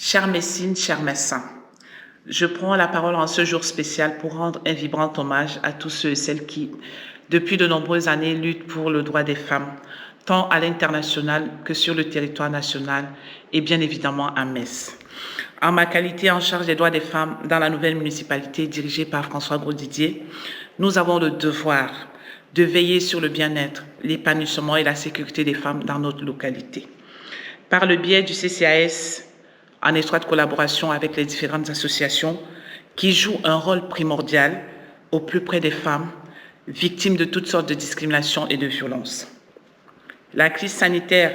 Chère Messine, chers médecins, je prends la parole en ce jour spécial pour rendre un vibrant hommage à tous ceux et celles qui, depuis de nombreuses années, luttent pour le droit des femmes, tant à l'international que sur le territoire national et bien évidemment à Metz. En ma qualité en charge des droits des femmes dans la nouvelle municipalité dirigée par François Grosdidier, nous avons le devoir de veiller sur le bien-être, l'épanouissement et la sécurité des femmes dans notre localité. Par le biais du CCAS, en étroite collaboration avec les différentes associations qui jouent un rôle primordial au plus près des femmes victimes de toutes sortes de discriminations et de violences. La crise sanitaire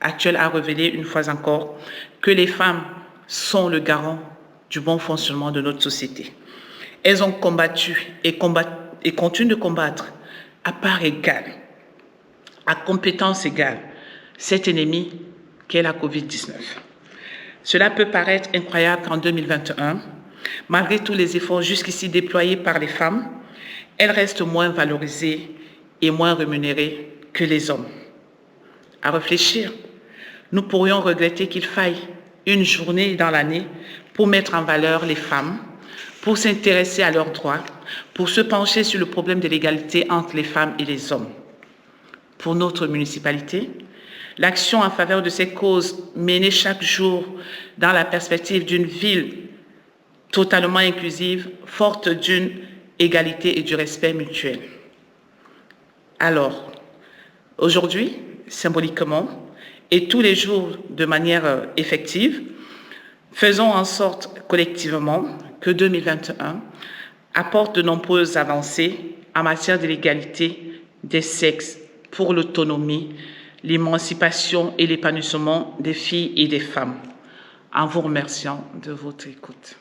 actuelle a révélé une fois encore que les femmes sont le garant du bon fonctionnement de notre société. Elles ont combattu et continuent de combattre à part égale, à compétence égale, cet ennemi qu'est la COVID-19. Cela peut paraître incroyable qu'en 2021, malgré tous les efforts jusqu'ici déployés par les femmes, elles restent moins valorisées et moins rémunérées que les hommes. À réfléchir, nous pourrions regretter qu'il faille une journée dans l'année pour mettre en valeur les femmes, pour s'intéresser à leurs droits, pour se pencher sur le problème de l'égalité entre les femmes et les hommes. Pour notre municipalité, l'action en faveur de ces causes menée chaque jour dans la perspective d'une ville totalement inclusive, forte d'une égalité et du respect mutuel. Alors, aujourd'hui, symboliquement, et tous les jours de manière effective, faisons en sorte collectivement que 2021 apporte de nombreuses avancées en matière de l'égalité des sexes pour l'autonomie, l'émancipation et l'épanouissement des filles et des femmes, en vous remerciant de votre écoute.